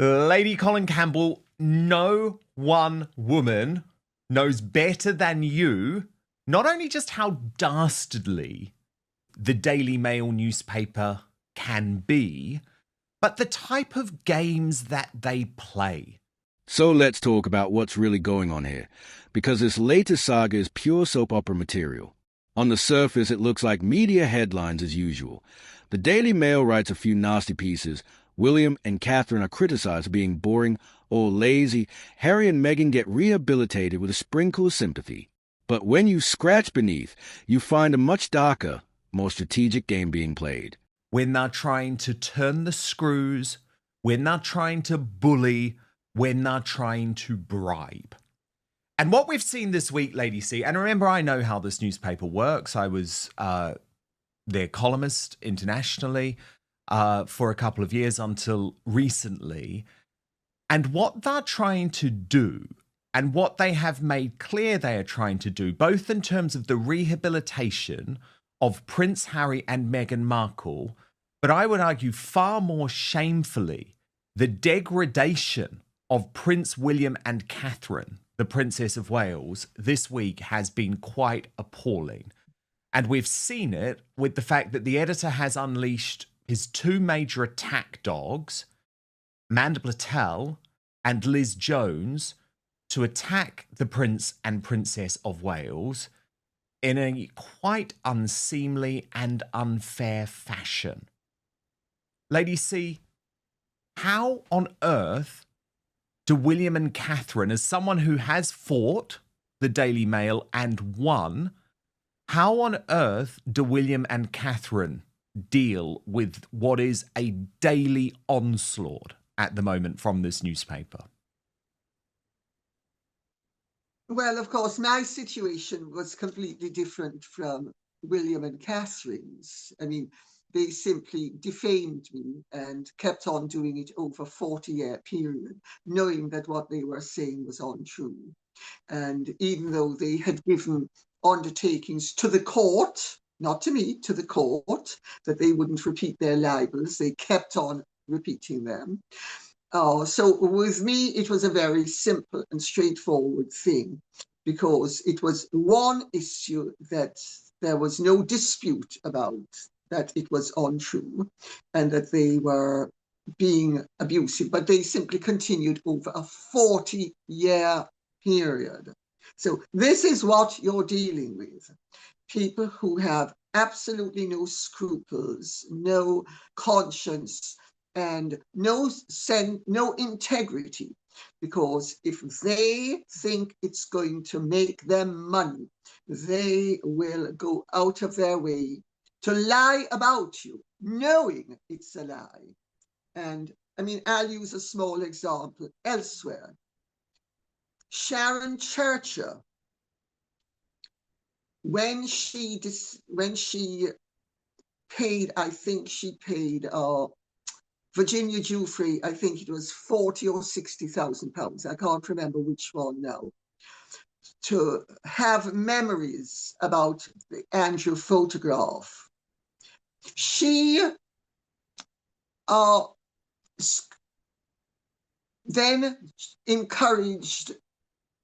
Lady Colin Campbell, no one woman knows better than you not only just how dastardly the Daily Mail newspaper can be, but the type of games that they play. So let's talk about what's really going on here, because this latest saga is pure soap opera material. On the surface, it looks like media headlines as usual. The Daily Mail writes a few nasty pieces. William and Catherine are criticized for being boring or lazy. Harry and Meghan get rehabilitated with a sprinkle of sympathy. But when you scratch beneath, you find a much darker, more strategic game being played. When they're trying to turn the screws, when they're trying to bully, when they're trying to bribe. And what we've seen this week, Lady C, and remember, I know how this newspaper works. I was their columnist internationally for a couple of years until recently. And what they're trying to do, and what they have made clear they are trying to do, both in terms of the rehabilitation of Prince Harry and Meghan Markle, but I would argue far more shamefully, the degradation of Prince William and Catherine, the Princess of Wales, this week has been quite appalling. And we've seen it with the fact that the editor has unleashed his two major attack dogs, Amanda Platel and Liz Jones, to attack the Prince and Princess of Wales in a quite unseemly and unfair fashion. Lady C, how on earth do William and Catherine, as someone who has fought the Daily Mail and won, how on earth do William and Catherine deal with what is a daily onslaught at the moment from this newspaper? Well, of course, my situation was completely different from William and Catherine's. I mean, they simply defamed me and kept on doing it over a 40-year period, knowing that what they were saying was untrue. And even though they had given undertakings to the court, not to me, to the court, that they wouldn't repeat their libels, they kept on repeating them. So with me, it was a very simple and straightforward thing, because it was one issue that there was no dispute about, that it was untrue and that they were being abusive, but they simply continued over a 40-year period. So this is what you're dealing with. People who have absolutely no scruples, no conscience, and no integrity, because if they think it's going to make them money, they will go out of their way to lie about you, knowing it's a lie. And I mean, I'll use a small example elsewhere. Sharon Churchill, when she paid, I think she paid Virginia Giuffre, I think it was 40 or 60,000 pounds, I can't remember which one now, to have memories about the Andrew photograph. She then encouraged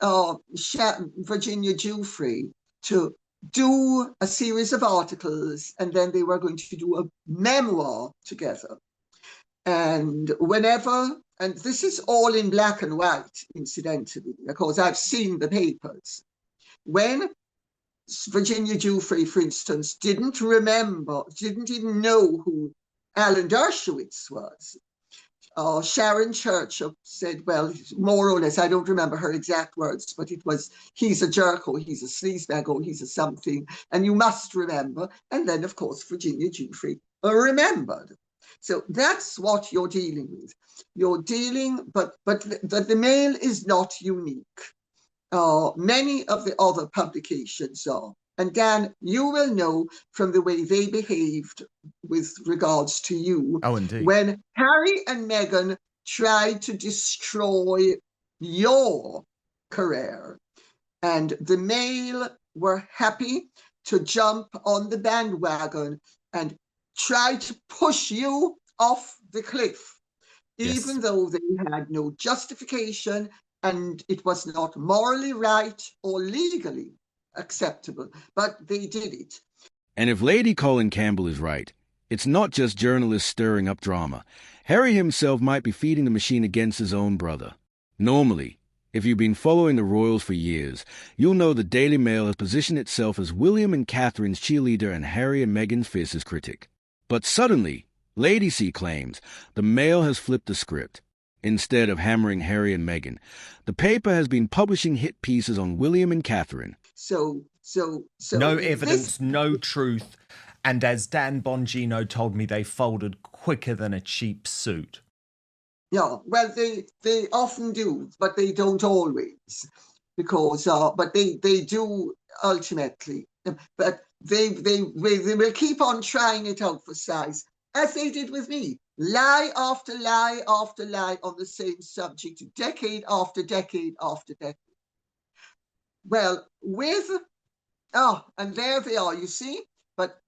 Virginia Giuffre to do a series of articles, and then they were going to do a memoir together. And whenever, and this is all in black and white, incidentally, because I've seen the papers, when Virginia Giuffre, for instance, didn't even know who Alan Dershowitz was, Sharon Churchill said, well, more or less, I don't remember her exact words, but it was, he's a jerk, or he's a sleazebag, or he's a something, and you must remember. And then, of course, Virginia Giuffre remembered. So that's what you're dealing with. You're dealing, but the Mail is not unique. Many of the other publications are. And Dan, you will know from the way they behaved with regards to you. Oh, indeed. When Harry and Meghan tried to destroy your career, and the Mail were happy to jump on the bandwagon and try to push you off the cliff. even though they had no justification and it was not morally right or legally acceptable, but they did it. And if Lady Colin Campbell is right, it's not just journalists stirring up drama. Harry himself might be feeding the machine against his own brother. Normally, if you've been following the royals for years, you'll know the Daily Mail has positioned itself as William and Catherine's cheerleader and Harry and Meghan's fiercest critic. But suddenly, Lady C claims the Mail has flipped the script. Instead of hammering Harry and Meghan, the paper has been publishing hit pieces on William and Catherine. So no evidence, no truth, and as Dan Bongino told me, they folded quicker than a cheap suit. Yeah, well, they often do, but they don't always, because but they do ultimately. But they will keep on trying it out for size, as they did with me. Lie after lie after lie on the same subject, decade after decade after decade. Well, and there they are, you see. But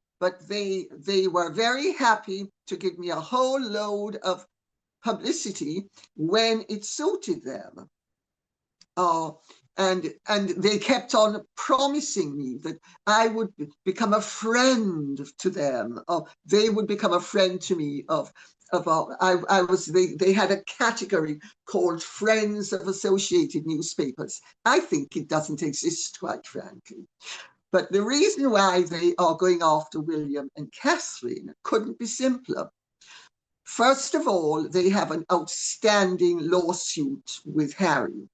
they were very happy to give me a whole load of publicity when it suited them. And they kept on promising me that I would become a friend to them. They would become a friend to me. They had a category called Friends of Associated Newspapers. I think it doesn't exist, quite frankly. But the reason why they are going after William and Catherine couldn't be simpler. First of all, they have an outstanding lawsuit with Harry,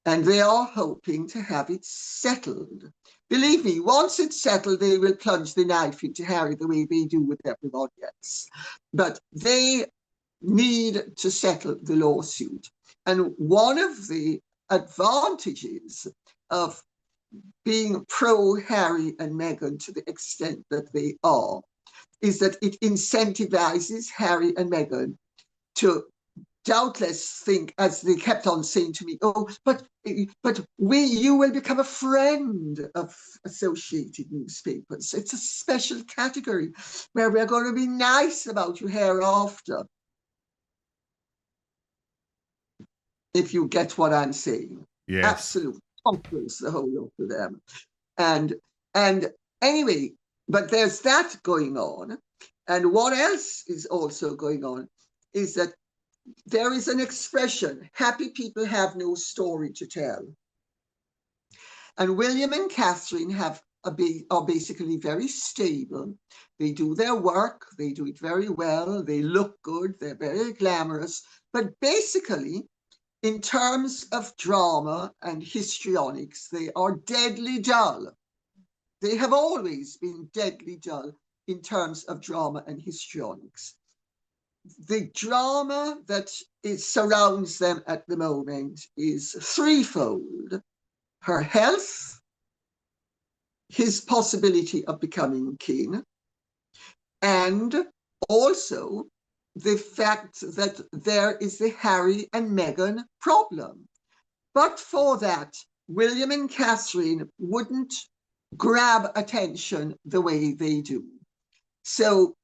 and they are hoping to have it settled. Believe me, once it's settled, they will plunge the knife into Harry the way they do with everybody else. But they need to settle the lawsuit. And one of the advantages of being pro-Harry and Meghan to the extent that they are is that it incentivizes Harry and Meghan to doubtless think, as they kept on saying to me, but you will become a friend of Associated Newspapers. It's a special category where we're going to be nice about you hereafter. If you get what I'm saying. Yes. Absolutely. Conquers the whole lot of them. And anyway, but there's that going on. And what else is also going on is that there is an expression, happy people have no story to tell. And William and Catherine are basically very stable. They do their work, they do it very well, they look good, they're very glamorous. But basically, in terms of drama and histrionics, they are deadly dull. They have always been deadly dull in terms of drama and histrionics. The drama that surrounds them at the moment is threefold: her health, his possibility of becoming king, and also the fact that there is the Harry and Meghan problem. But for that, William and Catherine wouldn't grab attention the way they do. So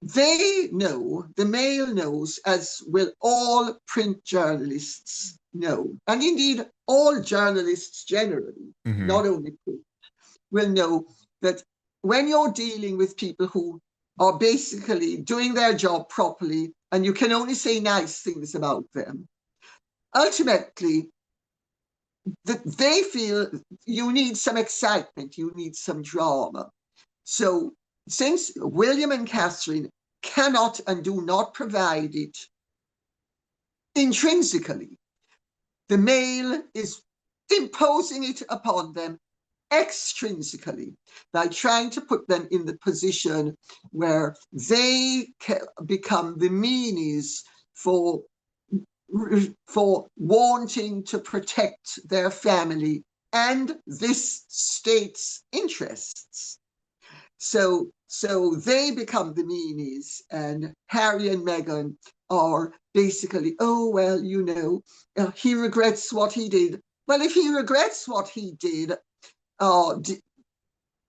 they know, the Mail knows, as will all print journalists know, and indeed all journalists generally, not only print, will know that when you're dealing with people who are basically doing their job properly and you can only say nice things about them, ultimately, they feel you need some excitement, you need some drama. So since William and Catherine cannot and do not provide it intrinsically, the Mail is imposing it upon them extrinsically by trying to put them in the position where they become the meanies for wanting to protect their family and this state's interests. So they become the meanies, and Harry and Meghan are basically, he regrets what he did. Well, if he regrets what he did,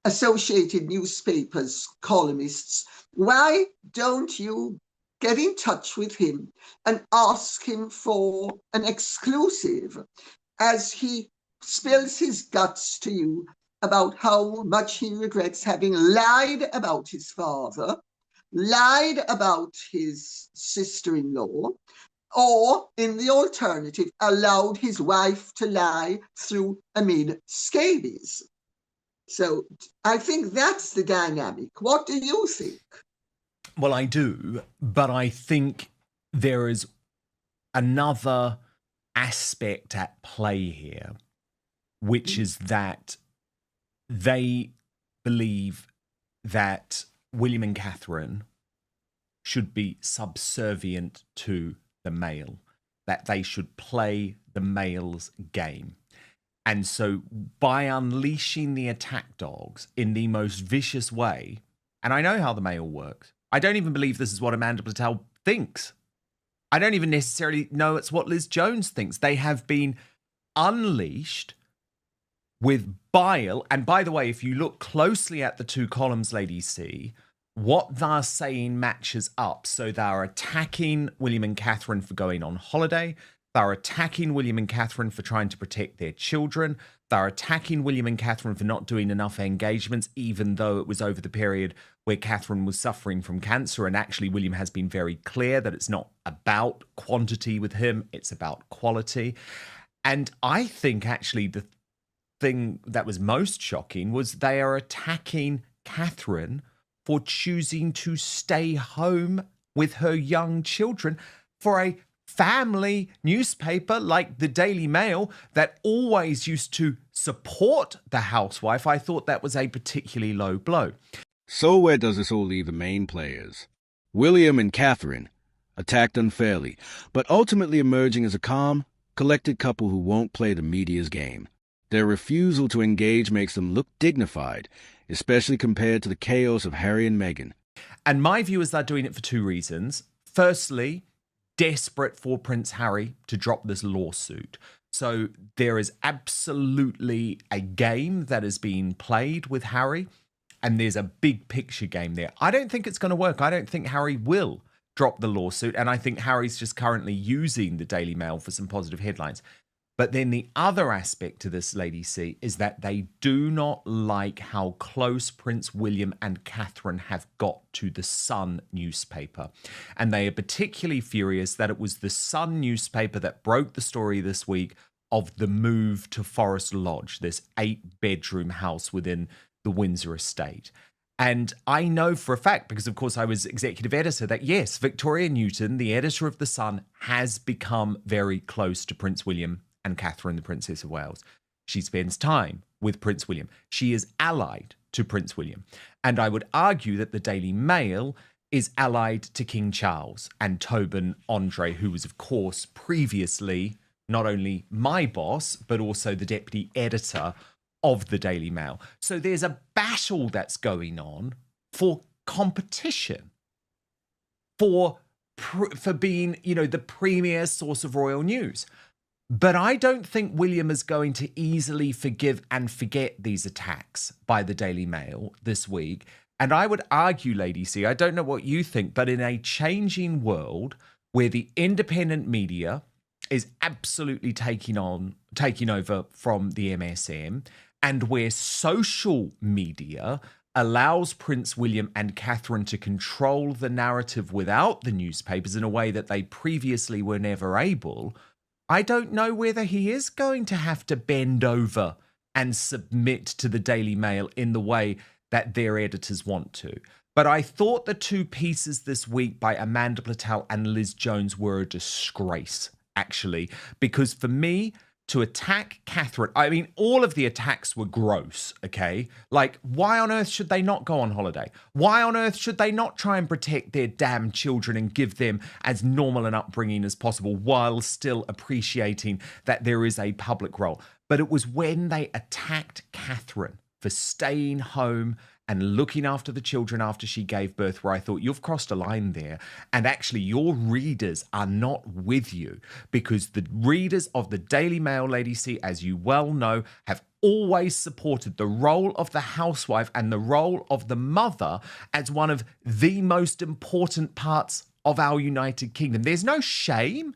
Associated Newspapers columnists, why don't you get in touch with him and ask him for an exclusive as he spills his guts to you about how much he regrets having lied about his father, lied about his sister-in-law, or, in the alternative, allowed his wife to lie through amid scabies. So I think that's the dynamic. What do you think? Well, I do, but I think there is another aspect at play here, which is that they believe that William and Catherine should be subservient to the male, that they should play the male's game. And so by unleashing the attack dogs in the most vicious way, and I know how the male works, I don't even believe this is what Amanda Patel thinks. I don't even necessarily know it's what Liz Jones thinks. They have been unleashed with bile. And by the way, if you look closely at the two columns, Lady C, what they're saying matches up. So they're attacking William and Catherine for going on holiday. They're attacking William and Catherine for trying to protect their children. They're attacking William and Catherine for not doing enough engagements, even though it was over the period where Catherine was suffering from cancer. And actually, William has been very clear that it's not about quantity with him, it's about quality. And I think actually the thing that was most shocking was they are attacking Catherine for choosing to stay home with her young children for a family newspaper like the Daily Mail that always used to support the housewife. I thought that was a particularly low blow. So where does this all leave the main players? William and Catherine, attacked unfairly, but ultimately emerging as a calm, collected couple who won't play the media's game. Their refusal to engage makes them look dignified, especially compared to the chaos of Harry and Meghan. And my view is they're doing it for two reasons. Firstly, desperate for Prince Harry to drop this lawsuit. So there is absolutely a game that is being played with Harry, and there's a big picture game there. I don't think it's going to work. I don't think Harry will drop the lawsuit, and I think Harry's just currently using the Daily Mail for some positive headlines. But then the other aspect to this, Lady C, is that they do not like how close Prince William and Catherine have got to the Sun newspaper. And they are particularly furious that it was the Sun newspaper that broke the story this week of the move to Forest Lodge, this 8-bedroom house within the Windsor estate. And I know for a fact, because of course I was executive editor, that yes, Victoria Newton, the editor of The Sun, has become very close to Prince William and Catherine, the Princess of Wales. She spends time with Prince William. She is allied to Prince William. And I would argue that the Daily Mail is allied to King Charles and Tobin Andre, who was, of course, previously not only my boss, but also the deputy editor of the Daily Mail. So there's a battle that's going on for competition, for being, the premier source of royal news. But I don't think William is going to easily forgive and forget these attacks by the Daily Mail this week. And I would argue, Lady C, I don't know what you think, but in a changing world where the independent media is absolutely taking over from the MSM, and where social media allows Prince William and Catherine to control the narrative without the newspapers in a way that they previously were never able, I don't know whether he is going to have to bend over and submit to the Daily Mail in the way that their editors want to. But I thought the two pieces this week by Amanda Patel and Liz Jones were a disgrace, actually, because for me, to attack Catherine, I mean, all of the attacks were gross, okay? Like, why on earth should they not go on holiday? Why on earth should they not try and protect their damn children and give them as normal an upbringing as possible while still appreciating that there is a public role? But it was when they attacked Catherine for staying home and looking after the children after she gave birth, where I thought, you've crossed a line there. And actually, your readers are not with you, because the readers of the Daily Mail, Lady C, as you well know, have always supported the role of the housewife and the role of the mother as one of the most important parts of our United Kingdom. There's no shame,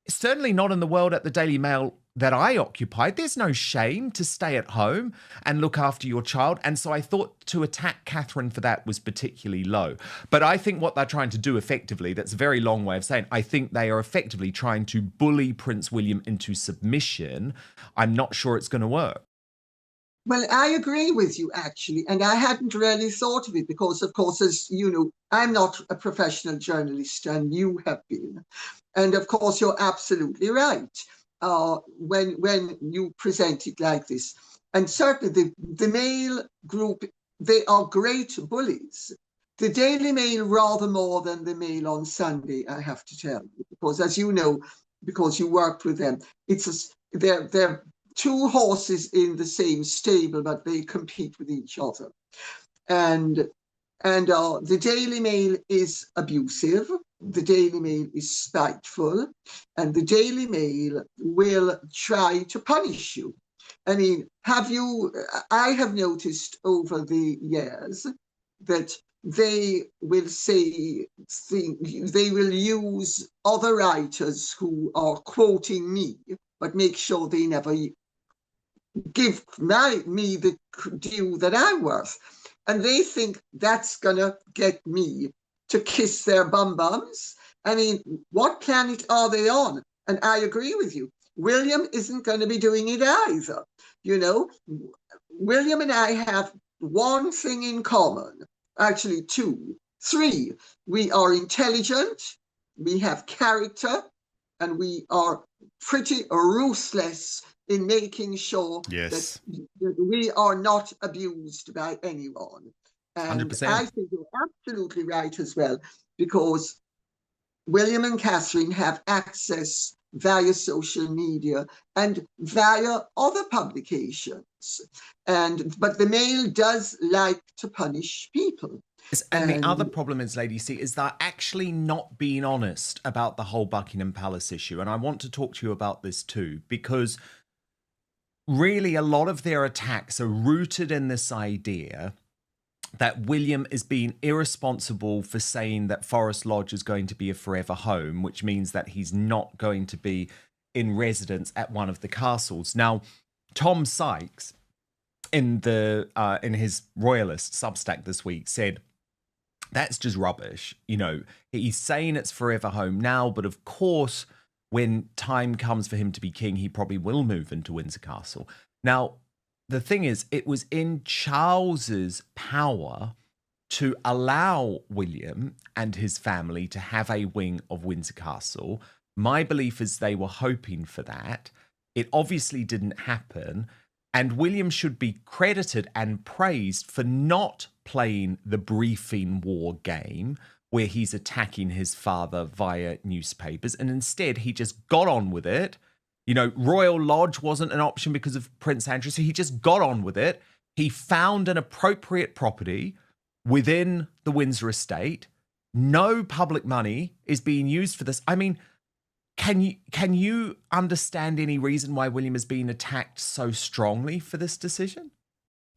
certainly not in the world at the Daily Mail that I occupied. There's no shame to stay at home and look after your child. And so I thought to attack Catherine for that was particularly low. But I think what they're trying to do effectively, that's a very long way of saying, I think they are effectively trying to bully Prince William into submission. I'm not sure it's going to work. Well, I agree with you, actually, and I hadn't really thought of it because, of course, as you know, I'm not a professional journalist and you have been. And of course, you're absolutely right when you present it like this. And certainly the Mail group, they are great bullies. The Daily Mail rather more than the Mail on Sunday, I have to tell you, because as you know, because you worked with them, they're two horses in the same stable, but they compete with each other. And the Daily Mail is abusive, the Daily Mail is spiteful, and the Daily Mail will try to punish you. I mean, I have noticed over the years that they will they will use other writers who are quoting me, but make sure they never give me the due that I'm worth. And they think that's going to get me to kiss their bum-bums. I mean, what planet are they on? And I agree with you. William isn't going to be doing it either. You know, William and I have one thing in common, actually two, three. We are intelligent, we have character, and we are pretty ruthless in making sure that we are not abused by anyone. And 100%. I think you're absolutely right as well, because William and Catherine have access via social media and via other publications. But the Mail does like to punish people. And the other problem is, Lady C, is they're actually not being honest about the whole Buckingham Palace issue. And I want to talk to you about this too, because really a lot of their attacks are rooted in this idea that William is being irresponsible for saying that Forest Lodge is going to be a forever home, which means that he's not going to be in residence at one of the castles. Now, Tom Sykes, in his Royalist Substack this week, said, that's just rubbish. You know, he's saying it's forever home now, but of course, when time comes for him to be king, he probably will move into Windsor Castle. Now, the thing is, it was in Charles's power to allow William and his family to have a wing of Windsor Castle. My belief is they were hoping for that. It obviously didn't happen. And William should be credited and praised for not playing the briefing war game where he's attacking his father via newspapers. And instead, he just got on with it. You know, Royal Lodge wasn't an option because of Prince Andrew, so he just got on with it. He found an appropriate property within the Windsor estate. No public money is being used for this. I mean, can you understand any reason why William is being attacked so strongly for this decision?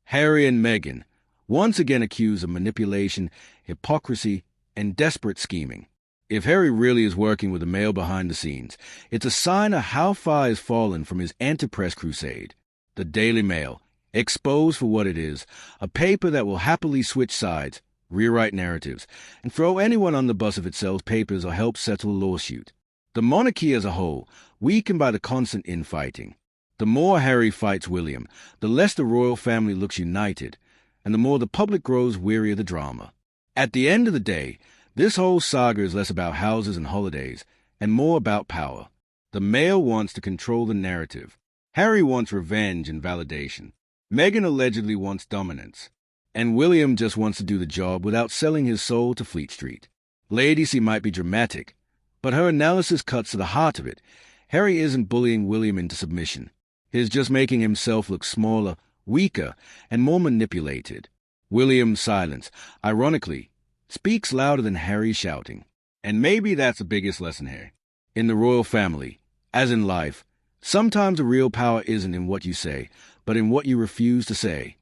Harry and Meghan, once again accused of manipulation, hypocrisy, and desperate scheming. If Harry really is working with the Mail behind the scenes, it's a sign of how far he's fallen from his anti-press crusade. The Daily Mail, exposed for what it is, a paper that will happily switch sides, rewrite narratives, and throw anyone on the bus if it sells papers or helps settle a lawsuit. The monarchy as a whole, weakened by the constant infighting. The more Harry fights William, the less the royal family looks united, and the more the public grows weary of the drama. At the end of the day, this whole saga is less about houses and holidays, and more about power. The Mail wants to control the narrative. Harry wants revenge and validation. Meghan allegedly wants dominance. And William just wants to do the job without selling his soul to Fleet Street. Lady C might be dramatic, but her analysis cuts to the heart of it. Harry isn't bullying William into submission. He's just making himself look smaller, weaker, and more manipulated. William's silence, ironically, speaks louder than Harry shouting. And maybe that's the biggest lesson here. In the royal family, as in life, sometimes the real power isn't in what you say, but in what you refuse to say.